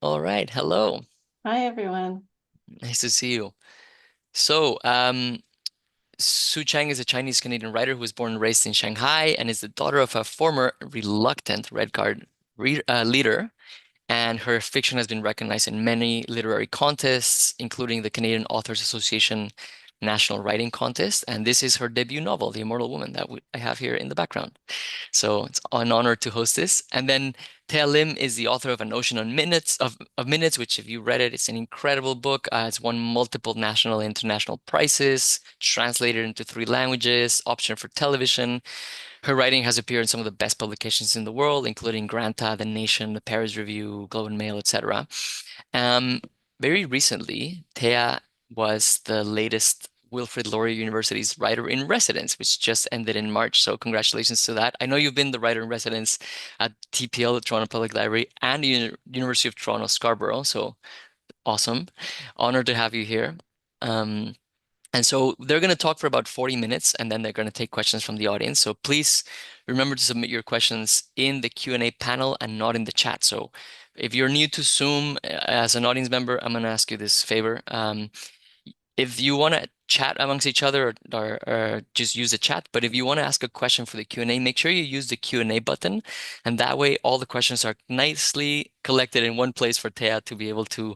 All right. Hello. Hi, everyone. Nice to see you. So, Su Chang is a Chinese Canadian writer who was born and raised in Shanghai and is the daughter of a former reluctant Red Guard leader. And her fiction has been recognized in many literary contests, including the Canadian Authors Association National Writing Contest. And this is her debut novel, The Immortal Woman, that I have here in the background. So it's an honor to host this. And then Thea Lim is the author of An Ocean on Minutes of Minutes, which if you read it, it's an incredible book. It's won multiple national and international prizes, translated into 3 languages, option for television. Her writing has appeared in some of the best publications in the world, including Granta, The Nation, The Paris Review, Globe and Mail, etc. Um, Very recently, Thea was the latest Wilfrid Laurier University's writer in residence, which just ended in March. So congratulations to that. I know you've been the writer in residence at TPL, the Toronto Public Library, and the University of Toronto Scarborough. So awesome. Honored to have you here. Um, and so they're going to talk for about 40 minutes and then they're going to take questions from the audience. So please remember to submit your questions in the Q&A panel and not in the chat. So if you're new to Zoom as an audience member, I'm going to ask you this favor. If you want to chat amongst each other or just use the chat, but if you want to ask a question for the Q&A, make sure you use the Q&A button. And that way all the questions are nicely collected in one place for Thea to be able to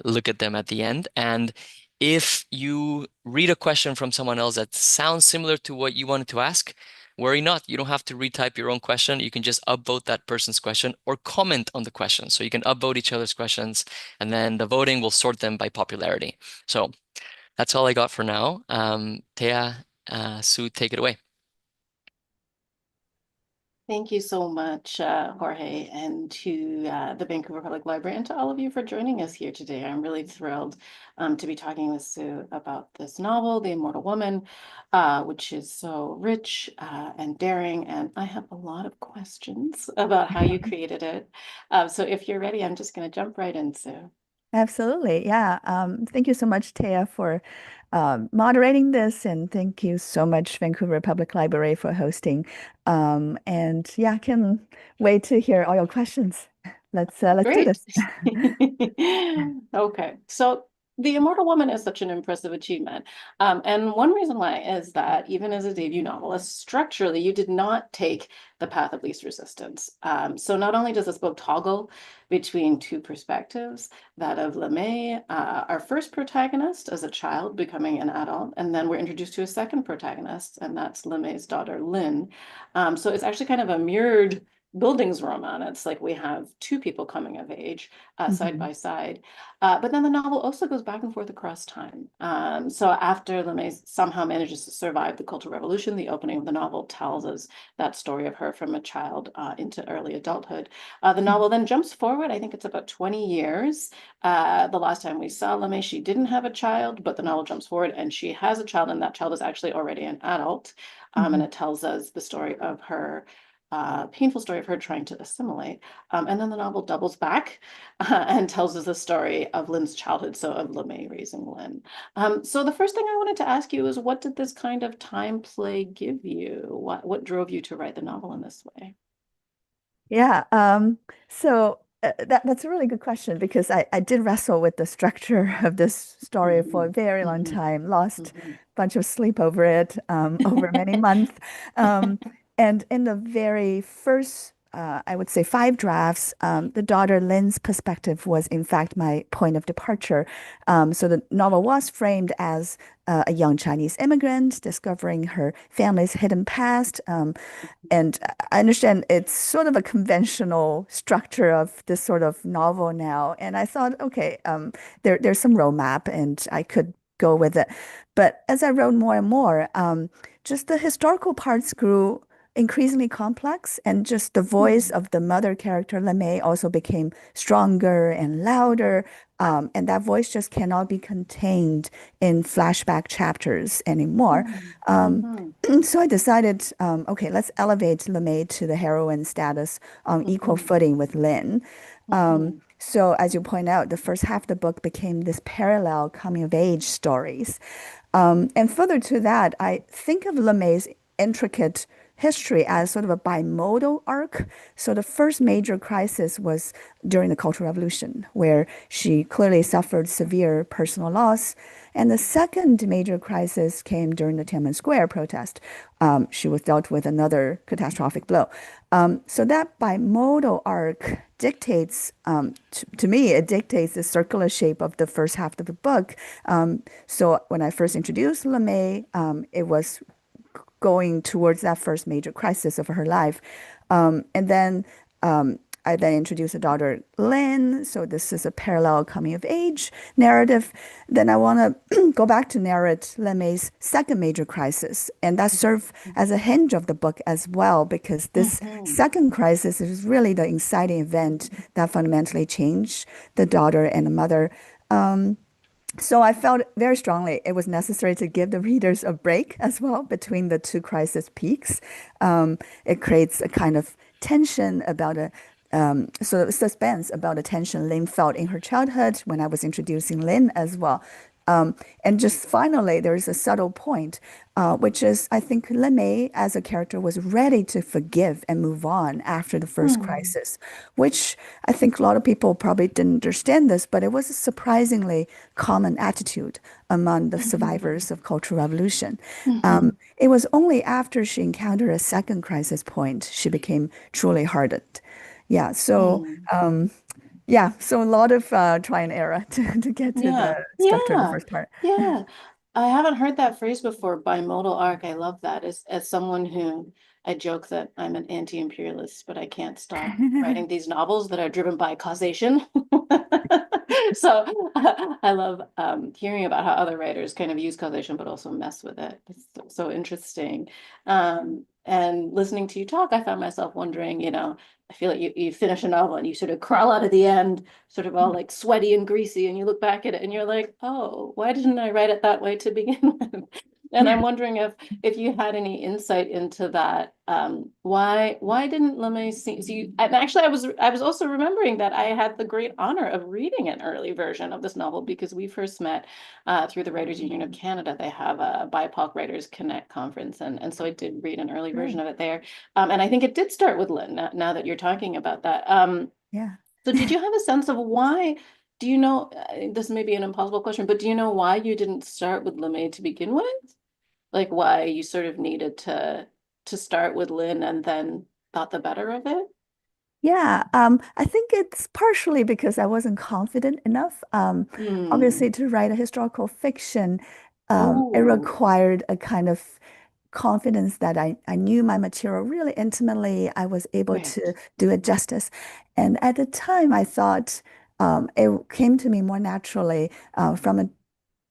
look at them at the end. And if you read a question from someone else that sounds similar to what you wanted to ask, worry not. You don't have to retype your own question. You can just upvote that person's question or comment on the question. So you can upvote each other's questions, and then the voting will sort them by popularity. So that's all I got for now. Thea, Sue, take it away. Thank you so much, Jorge, and to the Vancouver Public Library, and to all of you for joining us here today. I'm really thrilled to be talking with Sue about this novel, The Immortal Woman, which is so rich and daring. And I have a lot of questions about how you created it. So if you're ready, I'm just going to jump right in, Sue. Absolutely. Yeah. Thank you so much, Taya, for moderating this. And thank you so much, Vancouver Public Library, for hosting. And yeah, I can wait to hear all your questions. Let's do Great. this. Okay. So The Immortal Woman is such an impressive achievement. And one reason why is that even as a debut novelist, structurally, you did not take the path of least resistance. So not only does this book toggle between two perspectives, that of LeMay, our first protagonist as a child becoming an adult, and then we're introduced to a second protagonist, and that's LeMay's daughter, Lynn. So it's actually kind of a mirrored Bildungsroman. It's like we have two people coming of age side Mhm. by side. But then the novel also goes back and forth across time. So after LeMay somehow manages to survive the Cultural Revolution, the opening of the novel tells us that story of her from a child into early adulthood. The novel then jumps forward. I think it's about 20 years. The last time we saw LeMay, she didn't have a child, but the novel jumps forward and she has a child, and that child is actually already an adult. And Mhm. it tells us the story of her painful story of her trying to assimilate. And then the novel doubles back and tells us the story of Lynn's childhood, so of LeMay raising Lynn. So the first thing I wanted to ask you is, what did this kind of time play give you? What drove you to write the novel in this way? Yeah. So that's a really good question because I did wrestle with the structure of this story for a Mhm, very long mhm, time, lost mhm, a bunch of sleep over it over many months. Um, and in the very first, I would say 5 drafts, the daughter Lynn's perspective was in fact my point of departure. So the novel was framed as a young Chinese immigrant discovering her family's hidden past. And I understand it's sort of a conventional structure of this sort of novel now. And I thought, okay, there's some roadmap and I could go with it. But as I wrote more and more, just the historical parts grew increasingly complex, and just the voice mhm, of the mother character, LeMay, also became stronger and louder. And that voice just cannot be contained in flashback chapters anymore. mhm, Um, mhm, so I decided, okay, let's elevate LeMay to the heroine status on equal mhm, footing with Lynn. mhm, So as you point out, the first half of the book became this parallel coming of age stories. And further to that, I think of LeMay's intricate history as sort of a bimodal arc. So the first major crisis was during the Cultural Revolution, where she clearly suffered severe personal loss. And the second major crisis came during the Tiananmen Square protest. She was dealt with another catastrophic blow. So that bimodal arc dictates, to me, it dictates the circular shape of the first half of the book. So when I first introduced LeMay, it was going towards that first major crisis of her life. And then I then introduced a daughter, Lynn. So this is a parallel coming of age narrative. Then I want to go back to narrate LeMay's second major crisis. And that served as a hinge of the book as well, because this Mhm. second crisis is really the inciting event that fundamentally changed the daughter and the mother. So I felt very strongly it was necessary to give the readers a break as well between the two crisis peaks. It creates a kind of tension about a sort of suspense about the tension Lynn felt in her childhood when I was introducing Lynn as well. And just finally, there is a subtle point, which is I think LeMay as a character was ready to forgive and move on after the first Hmm. crisis, which I think a lot of people probably didn't understand this, but it was a surprisingly common attitude among the Mhm. survivors of Cultural Revolution. Mhm. It was only after she encountered a second crisis point she became truly hardened. Yeah, so Hmm. yeah, so a lot of try and error to get to the Yeah, structure of the yeah, first part. yeah. I haven't heard that phrase before, bimodal arc. I love that. As someone who I joke that I'm an anti-imperialist, but I can't stop writing these novels that are driven by causation. So I love hearing about how other writers kind of use causation, but also mess with it. It's so interesting. And listening to you talk, I found myself wondering, I feel like you finish a novel and you sort of crawl out at the end sort of all like sweaty and greasy, and you look back at it and you're like, oh, why didn't I write it that way to begin with? And I'm wondering if you had any insight into that. Why didn't LeMay see? So and actually, I was also remembering that I had the great honor of reading an early version of this novel because we first met through the Writers Union of Canada. They have a BIPOC Writers Connect conference, and so I did read an early version Great. of it there. And I think it did start with Lynn. Now that you're talking about that. Yeah. So did you have a sense of why, do you know, this may be an impossible question, but do you know why you didn't start with LeMay to begin with? Like why you sort of needed to start with Lynn and then thought the better of it? Yeah, I think it's partially because I wasn't confident enough. Hmm. Obviously, to write a historical fiction, it Oh, required a kind of confidence that I knew my material really intimately. I was able to right. do it justice. And at the time, I thought it came to me more naturally from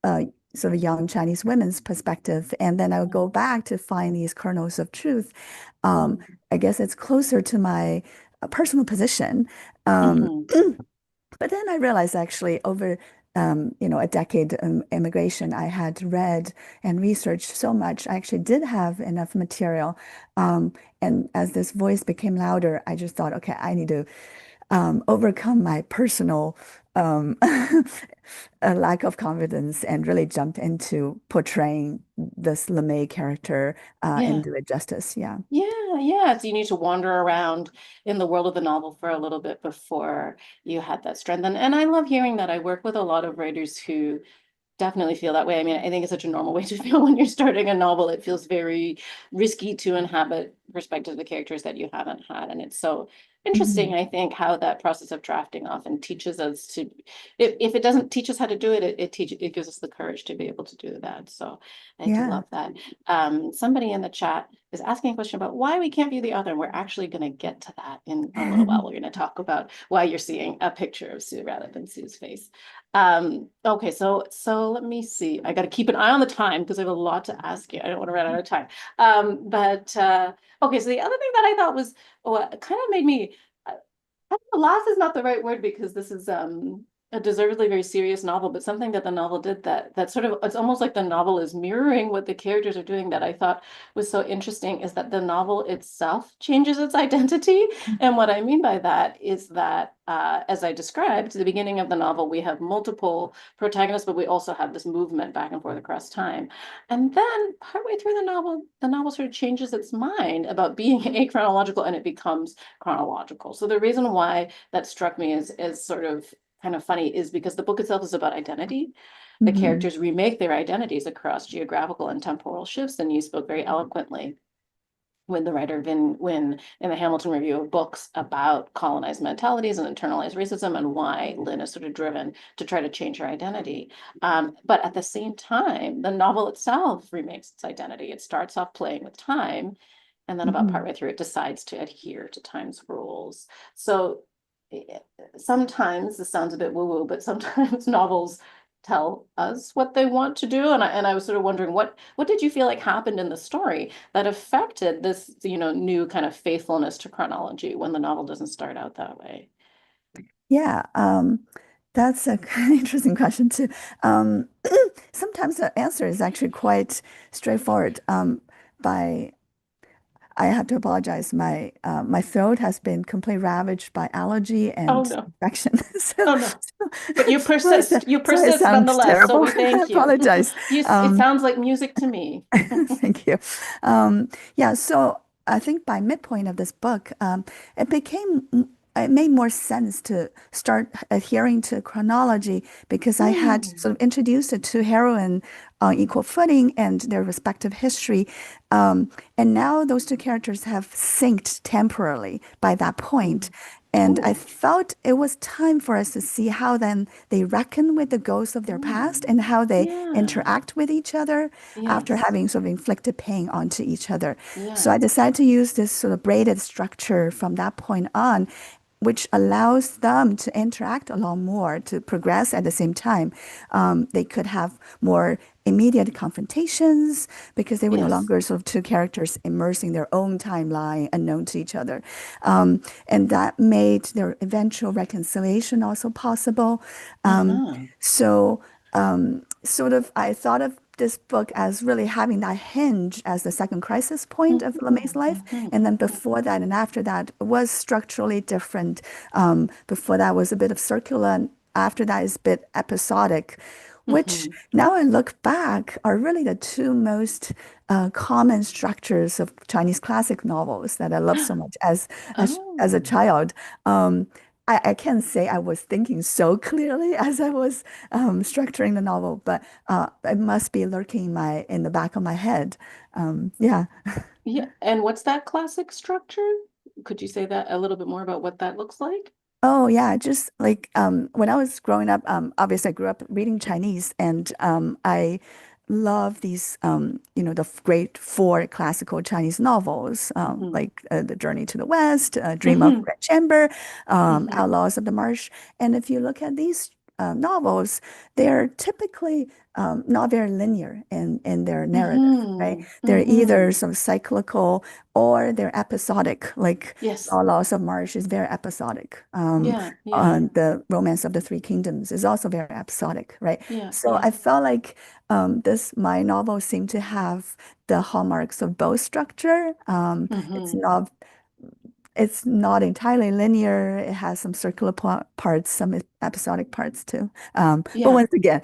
a sort of young Chinese women's perspective. And then I would go back to find these kernels of truth. Um, Mm-hmm. I guess it's closer to my personal position. Um, Mm-hmm. but then I realized actually over a decade of immigration, I had read and researched so much. I actually did have enough material. Um, and as this voice became louder, I just thought, okay, I need to overcome my personal a lack of confidence and really jump into portraying this LeMay character and Yeah. do it justice. Yeah. Yeah, yeah. So you need to wander around in the world of the novel for a little bit before you had that strength. And I love hearing that. I work with a lot of writers who definitely feel that way. I mean, I think it's such a normal way to feel when you're starting a novel. It feels very risky to inhabit perspectives of the characters that you haven't had. And it's so interesting, Mhm. I think, how that process of drafting often teaches us to, if it doesn't teach us how to do it, it gives us the courage to be able to do that. So I do Yeah. love that. Somebody in the chat is asking a question about why we can't view the author. And we're actually going to get to that in a little while. We're going to talk about why you're seeing a picture of Sue rather than Sue's face. Okay, so let me see. I got to keep an eye on the time because I have a lot to ask you. I don't want to run out of time. But okay, so the other thing that I thought was kind of made me laugh is not the right word because this is a deservedly very serious novel, but something that the novel did that sort of, it's almost like the novel is mirroring what the characters are doing, that I thought was so interesting, is that the novel itself changes its identity. And what I mean by that is that, as I described, at the beginning of the novel, we have multiple protagonists, but we also have this movement back and forth across time. And then partway through the novel sort of changes its mind about being achronological, and it becomes chronological. So the reason why that struck me is sort of kind of funny is because the book itself is about identity. The Hmm. characters remake their identities across geographical and temporal shifts, and you spoke very eloquently when the writer Vin Win in the Hamilton Review of Books about colonized mentalities and internalized racism, and why Lynn is sort of driven to try to change her identity. But at the same time, the novel itself remakes its identity. It starts off playing with time, and then about Hmm. partway through, it decides to adhere to time's rules. So sometimes this sounds a bit woo-woo, but sometimes novels tell us what they want to do. And I was sort of wondering, what did you feel like happened in the story that affected this, new kind of faithfulness to chronology when the novel doesn't start out that way? Yeah, that's a kind of interesting question too. Um, Sometimes the answer is actually quite straightforward. By I have to apologize. My throat has been completely ravaged by allergy Oh and no. infection. Oh no. So, But you so, I, sa- persist. You so I persist sound nonetheless. So terrible. we I thank you. apologize. It Um, sounds like music to me. Thank you. Yeah, so I think by midpoint of this book, it became, it made more sense to start adhering to chronology because I had Hmm. sort of introduced the two heroine on equal footing and their respective history. And now those two characters have synced temporally by that point. And I Oh, felt it was time for us to see how then they reckon with the ghosts of their past oh, and how they yeah. interact with each other after Yes. having sort of inflicted pain onto each other. So I Yeah. decided to use this sort of braided structure from that point on, which allows them to interact a lot more, to progress at the same time. They could have more immediate confrontations because they were no Yes. longer sort of two characters immersing their own timeline unknown to each other. And that made their eventual reconciliation also possible. Um, Uh-huh. so sort of I thought of this book as really having that hinge as the second crisis point of LeMay's Mhm, life. mhm, And then mhm, before that and after that was structurally different. Before that was a bit of circular, and after that is a bit episodic, which mhm. now I look back are really the two most common structures of Chinese classic novels that I love so much as a Oh, child. I can't say I was thinking so clearly as I was structuring the novel, but it must be lurking in the back of my head. Yeah. yeah. And what's that classic structure? Could you say that a little bit more about what that looks like? Oh yeah, just like when I was growing up, obviously I grew up reading Chinese, and I love these the great four classical Chinese novels, Hmm. like The Journey to the West, Dream of Hmm. Red Chamber, Hmm. Outlaws of the Marsh. And if you look at these novels, they're typically not very linear in their narrative, right? Hmm. They're either Hmm. some cyclical or they're episodic, like Yes. Laws of Marsh is very episodic. Yeah. Yeah. The Romance of the Three Kingdoms is also very episodic, right? Yeah. So Yeah. I felt like this my novel seemed to have the hallmarks of both structure. Hmm. It's not entirely linear. It has some circular parts, some episodic parts too. But Yeah. once again,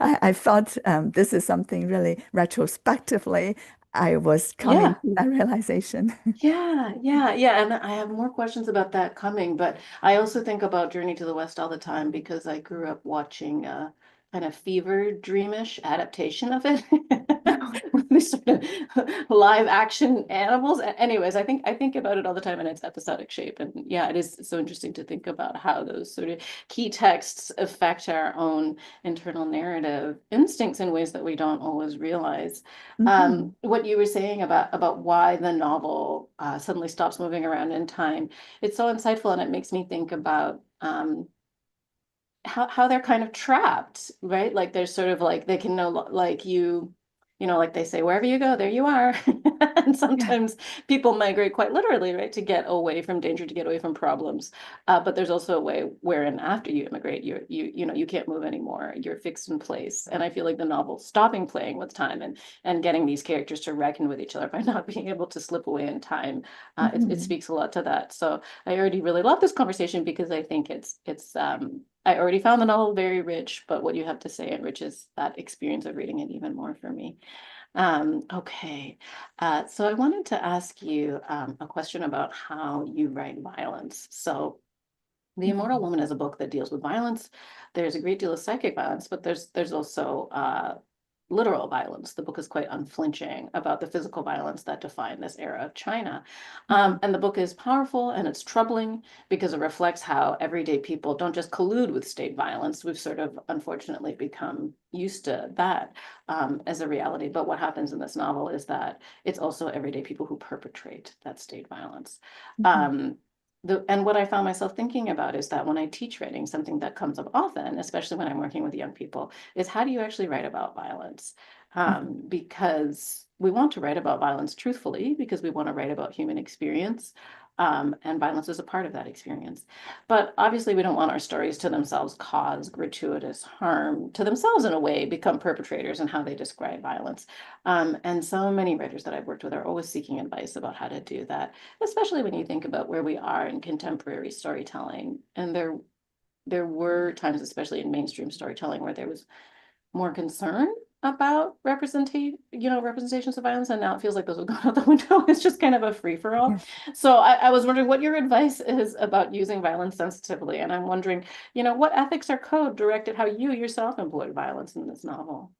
I felt this is something really retrospectively I was coming Yeah. to that realization. Yeah, yeah, yeah. And I have more questions about that coming, but I also think about Journey to the West all the time because I grew up watching a kind of fever dreamish adaptation of it. With these sort of live action animals. Anyways, I think about it all the time in its episodic shape. And yeah, it is so interesting to think about how those sort of key texts affect our own internal narrative instincts in ways that we don't always realize. Mhm. What you were saying about why the novel suddenly stops moving around in time, it's so insightful, and it makes me think about how they're kind of trapped, right? Like there's sort of like they can like you. you know, like they say, wherever you go, there you are. And Yeah. sometimes people migrate quite literally, right, to get away from danger, to get away from problems. But there's also a way wherein after you immigrate, you know, you can't move anymore. You're fixed in place. And I feel like the novel stopping playing with time and getting these characters to reckon with each other by not being able to slip away in time. It Mhm. speaks a lot to that. So I already really love this conversation because I think it's I already found the novel very rich, but what you have to say enriches that experience of reading it even more for me. Okay. So I wanted to ask you a question about how you write violence. So The Immortal Mhm. Woman is a book that deals with violence. There's a great deal of psychic violence, but there's also literal violence. The book is quite unflinching about the physical violence that defined this era of China. Mhm. And the book is powerful and it's troubling because it reflects how everyday people don't just collude with state violence. We've sort of unfortunately become used to that as a reality. But what happens in this novel is that it's also everyday people who perpetrate that state violence. Mhm. Um, and what I found myself thinking about is that when I teach writing, something that comes up often, especially when I'm working with young people, is how do you actually write about violence? Mhm. Because we want to write about violence truthfully, because we want to write about human experience. And violence is a part of that experience. But obviously, we don't want our stories to themselves cause gratuitous harm to themselves in a way, become perpetrators in how they describe violence. And so many writers that I've worked with are always seeking advice about how to do that, especially when you think about where we are in contemporary storytelling. And there were times, especially in mainstream storytelling, where there was more concern about representations of violence, and now it feels like those have gone out the window. It's just kind of a free for all. Yeah. So I was wondering what your advice is about using violence sensitively, and I'm wondering, what ethics or code directed how you yourself employed violence in this novel.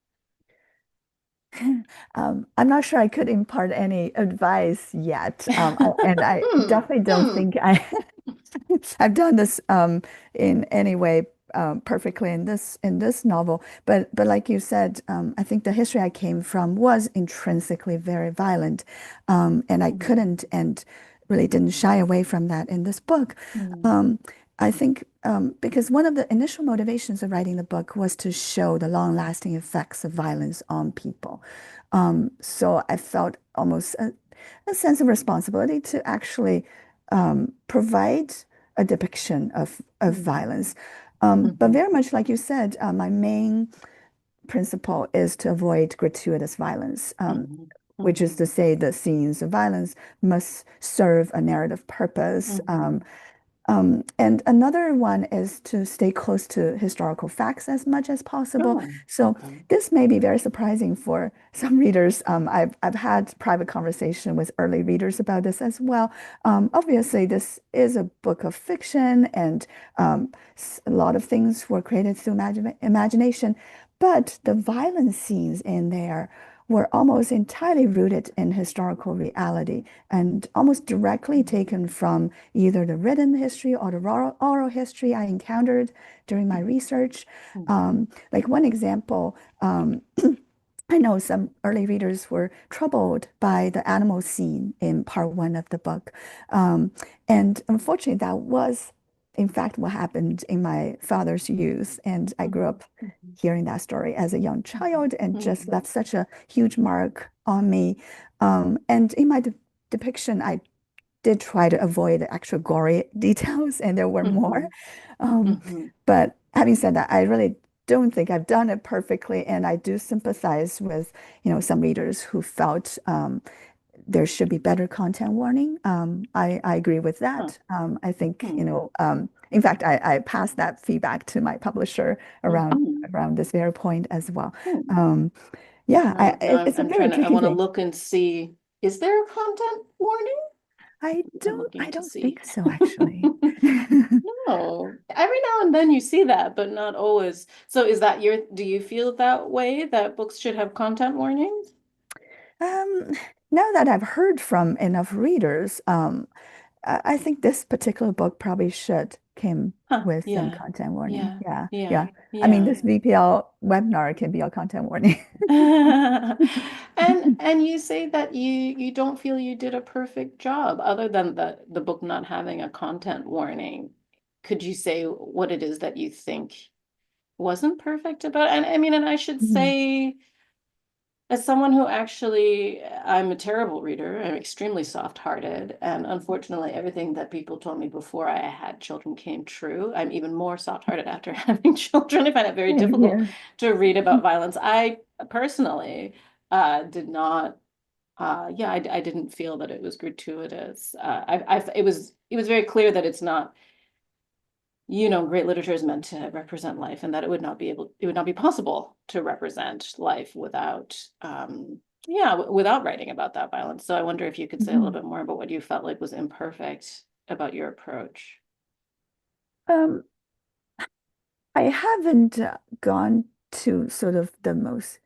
I'm not sure I could impart any advice yet. And I Hmm. definitely don't Hmm. think I've done this in any way perfectly in this novel. But like you said, I think the history I came from was intrinsically very violent, and I Hmm. couldn't and really didn't shy away from that in this book. Hmm. Um, I think because one of the initial motivations of writing the book was to show the long-lasting effects of violence on people. So I felt almost a sense of responsibility to actually provide a depiction of Hmm. violence. But Hmm. very much like you said, my main principle is to avoid gratuitous violence, Hmm. which is Hmm. to say the scenes of violence must serve a narrative purpose. Hmm. And another one is to stay close to historical facts as much as possible. Oh, So okay. this may be very surprising for some readers. I've had private conversation with early readers about this as well. Obviously, this is a book of fiction, and a lot of things were created through imagination, but the violent scenes in there were almost entirely rooted in historical reality and almost directly taken from either the written history or the oral history I encountered during my research. Hmm. Like one example, I know some early readers were troubled by the animal scene in part one of the book. Um, and unfortunately, that was, in fact, what happened in my father's youth. And I grew Hmm. up hearing that story as a young child and just Hmm. left such a huge mark on me. And in my depiction, I did try to avoid the actual gory details, and there were more. Hmm. Um, Hmm. but having said that, I really don't think I've done it perfectly, and I do sympathize with, some readers who felt there should be better content warning. I agree with Huh. that. I think, Hmm. in fact, I passed that feedback to my publisher around Hmm. around this very point as well. Hmm. Um, yeah, Now it's a I'm very trying to, I tricky want to thing. look and see, is there a content warning? I'm I looking to don't see. think so, actually. No, every now and then you see that, but not always. So do you feel that way that books should have content warnings? Um, Now that I've heard from enough readers, I think this particular book probably should came Huh, with some yeah, content warning. yeah, Yeah, yeah, yeah. I mean, yeah. this VPL webinar can be a content warning. And you say that you don't feel you did a perfect job other than the book not having a content warning. Could you say what it is that you think wasn't perfect about it? And I mean, and I should Mhm. say As someone who actually, I'm a terrible reader. I'm extremely soft-hearted, and unfortunately, everything that people told me before I had children came true. I'm even more soft-hearted after having children. I find it very Same difficult here. to read about violence. I personally did not. Yeah, I didn't feel that it was gratuitous. It was very clear that it's not, great literature is meant to represent life, and that it would not be possible to represent life without, yeah, without writing about that violence. So I wonder if you could say a little Mhm. bit more about what you felt like was imperfect about your approach. Um, I haven't gone to sort of the most,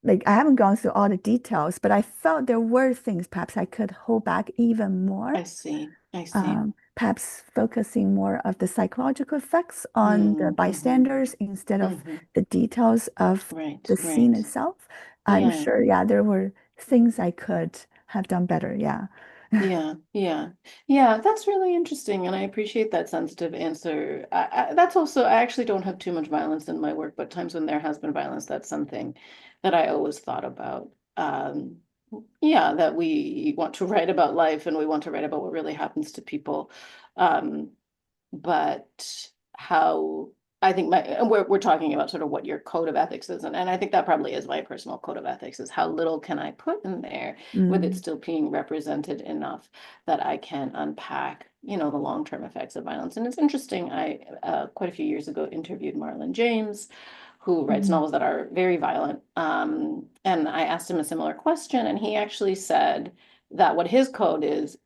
like, I haven't gone through all the details, but I felt there were things perhaps I could hold back even more. I see. I see. Perhaps focusing more of the psychological effects on the Mm-hmm. bystanders instead of Mm-hmm. the details of Right. the scene Right. itself. I'm Yeah. sure, yeah, there were things I could have done better. Yeah. Yeah, yeah, yeah, that's really interesting, and I appreciate that sensitive answer. That's also, I actually don't have too much violence in my work, but times when there has been violence, that's something that I always thought about. Yeah, that we want to write about life and we want to write about what really happens to people. Um, but how I think we're talking about sort of what your code of ethics is, and I think that probably is my personal code of ethics is how little can I put in there with it Mm, still being represented enough that I can unpack, the long-term effects of violence. And it's interesting, I quite a few years ago interviewed Marlon James, who writes mhm, novels that are very violent. And I asked him a similar question, and he actually said that what his code is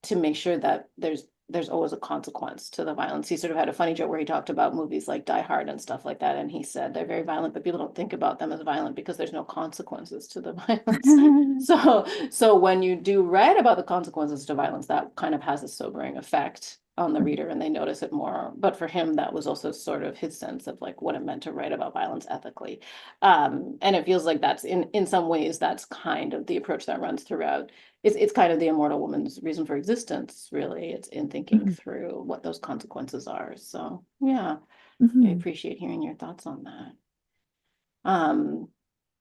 to make sure that there's always a consequence to the violence. He sort of had a funny joke where he talked about movies like Die Hard and stuff like that, and he said they're very violent, but people don't think about them as violent because there's no consequences to the violence. So when you do write about the consequences to violence, that kind of has a sobering effect on the reader and they notice it more. But for him, that was also sort of his sense of like what it meant to write about violence ethically. And it feels like that's in some ways that's kind of the approach that runs throughout. It's kind of the immortal woman's reason for existence, really. It's in thinking mhm, through what those consequences are. So yeah, I mhm, appreciate hearing your thoughts on that. Um,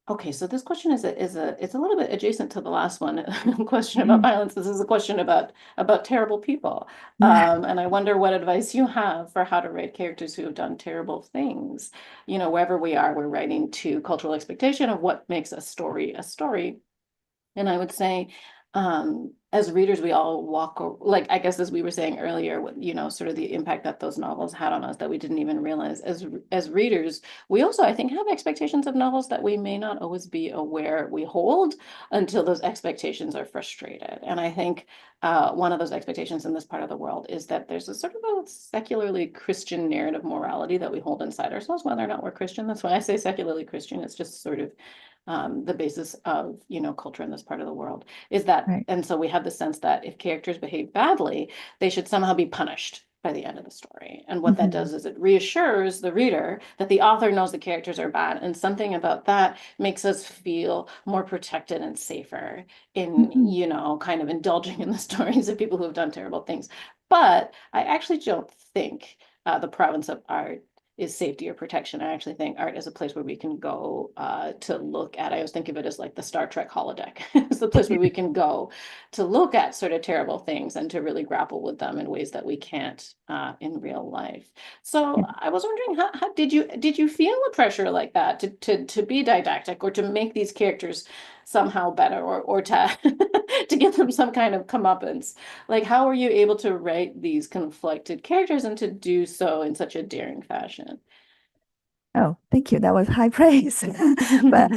okay, so this question is it's a little bit adjacent to the last one, question about mhm. violence. This is a question about terrible people. And I wonder what advice you have for how to write characters who have done terrible things. Wherever we are, we're writing to cultural expectation of what makes a story a story. And I would say, as readers, we all like I guess as we were saying earlier, sort of the impact that those novels had on us that we didn't even realize. As readers, we also, I think, have expectations of novels that we may not always be aware we hold until those expectations are frustrated. And I think one of those expectations in this part of the world is that there's a sort of a secularly Christian narrative morality that we hold inside ourselves, whether or not we're Christian. That's why I say secularly Christian. It's just sort of the basis of culture in this part of the world is that, Right. and so we have the sense that if characters behave badly, they should somehow be punished by the end of the story. And what that Mhm, does is it reassures the reader that the author knows the characters are bad, and something about that makes us feel more protected and safer in mhm. kind of indulging in the stories of people who have done terrible things. But I actually don't think the province of art is safety or protection. I actually think art is a place where we can go to look at. I always think of it as like the Star Trek holodeck. It's the place where we can go to look at sort of terrible things and to really grapple with them in ways that we can't in real life. So Yeah. I was wondering, how did you feel a pressure like that to be didactic or to make these characters somehow better or to to give them some kind of comeuppance? Like, how were you able to write these conflicted characters and to do so in such a daring fashion? Oh, thank you. That was high praise. But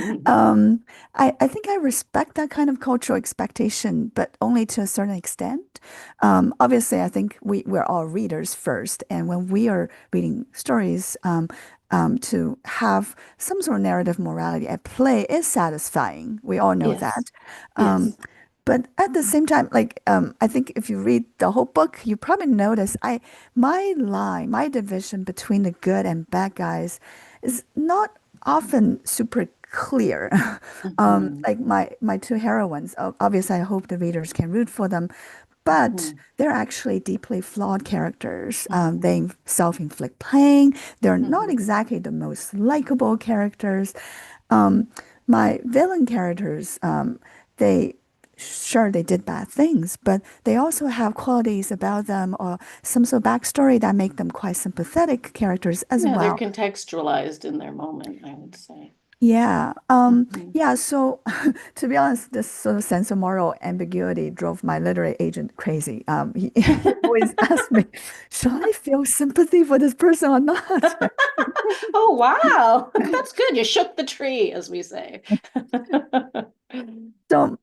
I think I respect that kind of cultural expectation, but only to a certain extent. Obviously, I think we're all readers first. And when we are reading stories, to have some sort of narrative morality at play is satisfying. We all know Yes, that. Um, yes. but at the same time, like I think if you read the whole book, you probably notice my division between the good and bad guys is not often super clear. Mhm, Like my two heroines, obviously, I hope the readers can root for them, but mhm, they're actually deeply flawed characters. mhm, They self-inflict pain. They're not mhm, exactly the most likable characters. um, my villain characters, they sure they did bad things, but they also have qualities about them or some sort of backstory that make them quite sympathetic characters as Yeah, they're well. contextualized in their moment, I would say. Yeah. Mhm. Yeah. So to be honest, this sort of sense of moral ambiguity drove my literary agent crazy. He always asked me, should I feel sympathy for this person or not? Oh, wow. That's good. You shook the tree, as we say. So,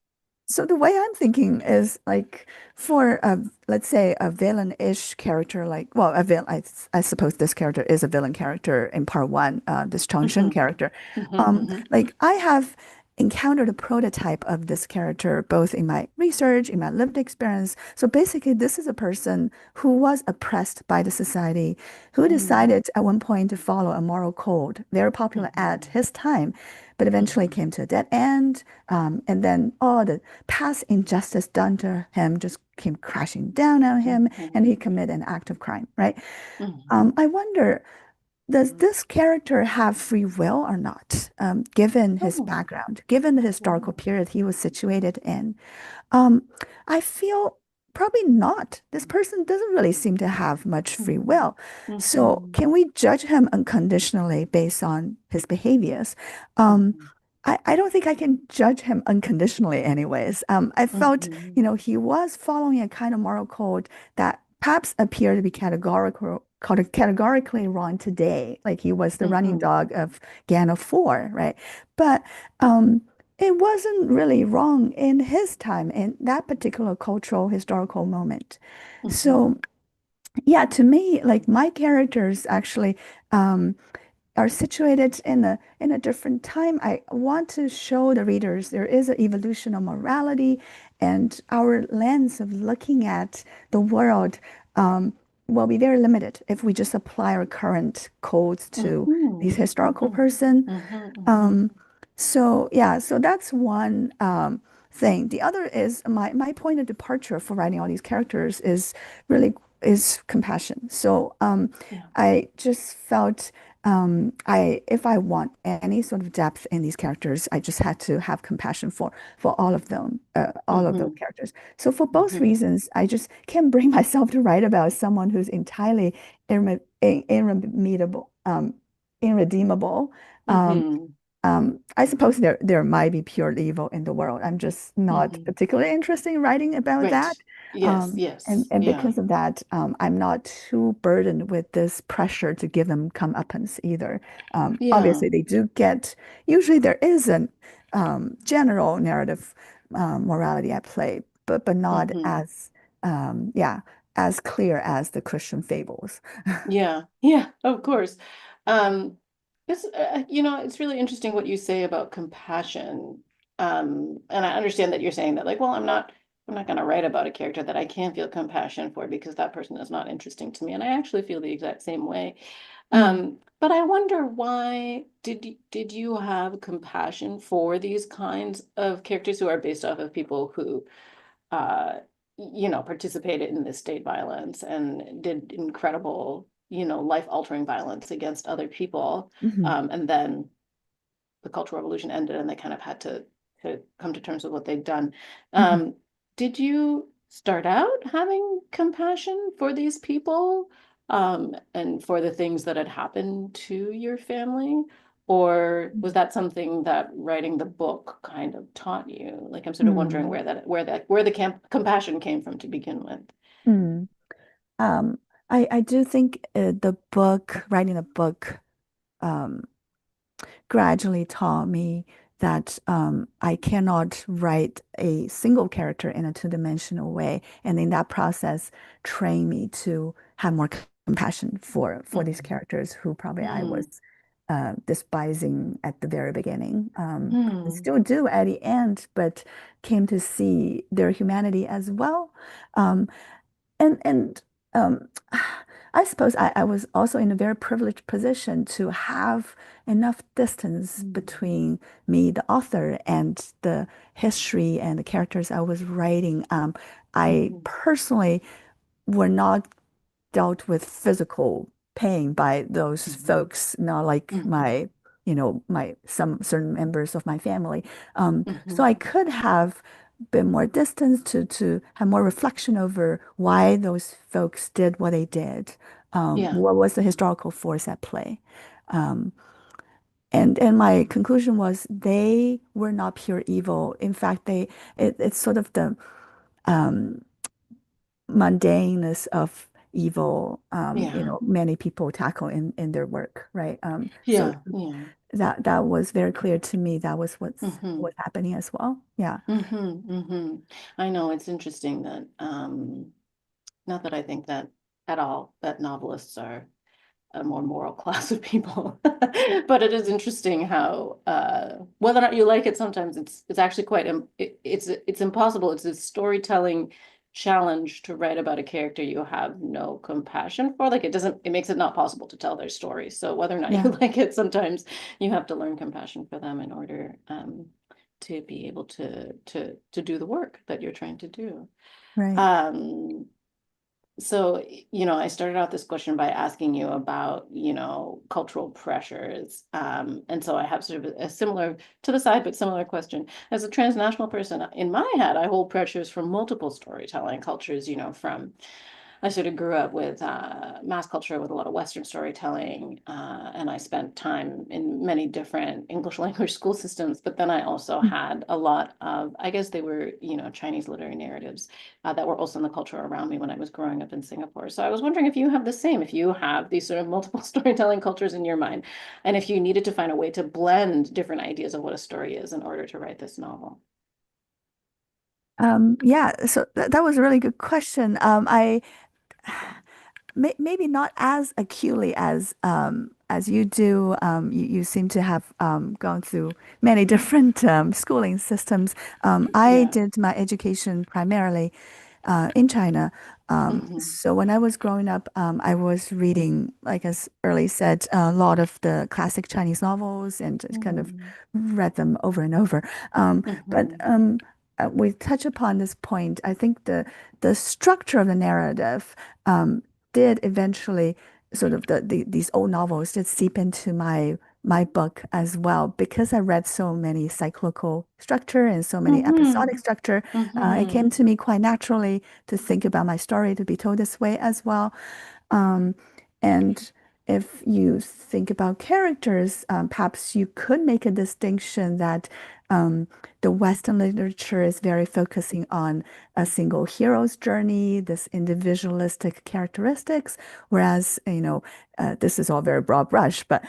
so the way I'm thinking is like for a, let's say a villain-ish character, like, well, a villain, I suppose this character is a villain character in part one, this Chang Mhm, character. mhm, mhm, Like I have encountered a prototype of this character both in my research, in my lived experience. So basically, this is a person who was oppressed by the society, who mhm, decided at one point to follow a moral code, very popular at mhm, his time, but eventually mhm, came to a dead end. And then all the past injustice done to him just came crashing down on him, and he mhm, committed an act of crime, right? mhm. I wonder, does this character have free will or not, given his Oh, background, given the historical wow. period he was situated in? Um, I feel probably not. This person doesn't really seem to have much free Mhm, will. So mhm, can we judge him unconditionally based on his behaviors? Um, mhm, I don't think I can judge him unconditionally anyways. I felt, mhm, he was following a kind of moral code that perhaps appeared to be categorically wrong today. Like he was the running mhm, dog of Gang of Four, right? But it wasn't really wrong in his time, in that particular cultural historical moment. mhm, So yeah, to me, like my characters actually um, are situated in a different time. I want to show the readers there is an evolution of morality, and our lens of looking at the world will be very limited if we just apply our current codes to these mhm, historical mhm, person. mhm, mhm. Um, so yeah, so that's one thing. The other is my point of departure for writing all these characters is really is compassion. So Yeah. I just felt I if I want any sort of depth in these characters, I just had to have compassion for all of them, all of those Mhm, characters. So for both mhm, reasons, I just can't bring myself to write about someone who's entirely irremediable, irredeemable. Um, mhm, I suppose there might be pure evil in the world. I'm just not mhm. particularly interested in writing about that. Right. Yes, yes. And Yeah. because of that, I'm not too burdened with this pressure to give them comeuppance either. Yeah. Obviously, they do get, usually there is a general narrative morality at play, but not Mhm. as, yeah, as clear as the Christian fables. Yeah, yeah, of course. Um, it's really interesting what you say about compassion. And I understand that you're saying that, like, well, I'm not going to write about a character that I can't feel compassion for because that person is not interesting to me. And I actually feel the exact same way. Mm, But I wonder why did you have compassion for these kinds of characters who are based off of people who uh, participated in this state violence and did incredible, life-altering violence against other people. mhm, And then the Cultural Revolution ended and they kind of had to come to terms with what they'd done. mhm, Um, did you start out having compassion for these people, and for the things that had happened to your family? Or was that something that writing the book kind of taught you? Like I'm sort of wondering mm, where the compassion came from to begin with. mm. Um, I do think the book, writing a book, um, gradually taught me that I cannot write a single character in a two-dimensional way, and in that process, train me to have more compassion for these Mm, characters who probably I was mm, despising at the very beginning, and mm, still do at the end, but came to see their humanity as well. Um, and um, I suppose I was also in a very privileged position to have enough distance mm, between me, the author, and the history and the characters I was writing. I mhm, personally were not dealt with physical pain by those mhm, folks, not like mhm, some certain members of my family. So Mhm. I could have been more distant to have more reflection over why those folks did what they did. Yeah. What was the historical force at play? Um, and my conclusion was they were not pure evil. In fact, it's sort of the um, mundaneness of evil, Yeah. many people tackle in their work, right? So Yeah. Yeah. that was very clear to me. That was Hmm. what's happening as well. Yeah, I know it's interesting that not that I think that at all that novelists are a more moral class of people. But it is interesting how whether or not you like it, sometimes it's actually quite it's impossible. It's a storytelling challenge to write about a character you have no compassion for. Like it makes it not possible to tell their story. So whether or not you yeah, like it, sometimes you have to learn compassion for them in order to be able to do the work that you're trying to do. right. Um, so, I started out this question by asking you about, cultural pressures. And so I have sort of a similar to the side, but similar question. As a transnational person, in my head, I hold pressures from multiple storytelling cultures, from I sort of grew up with mass culture with a lot of Western storytelling, and I spent time in many different English language school systems. But then I also had a lot of, I guess they were, Chinese literary narratives that were also in the culture around me when I was growing up in Singapore. So I was wondering if you have the same, if you have these sort of multiple storytelling cultures in your mind, and if you needed to find a way to blend different ideas of what a story is in order to write this novel. Yeah, so that was a really good question. I maybe not as acutely as you do. You seem to have gone through many different schooling systems. I Yeah. did my education primarily in China. Hmm. So when I was growing up, I was reading, like as early said, a lot of the classic Chinese novels and just kind of Hmm. read them over and over. But Hmm. we touch upon this point. I think the structure of the narrative did eventually sort of these old novels did seep into my book as well because I read so many cyclical structure and so many Hmm. episodic structure. It came Hmm. to me quite naturally to think about my story to be told this way as well. Um, and if you think about characters, perhaps you could make a distinction that um, the Western literature is very focusing on a single hero's journey, this individualistic characteristics, whereas, this is all very broad brush, but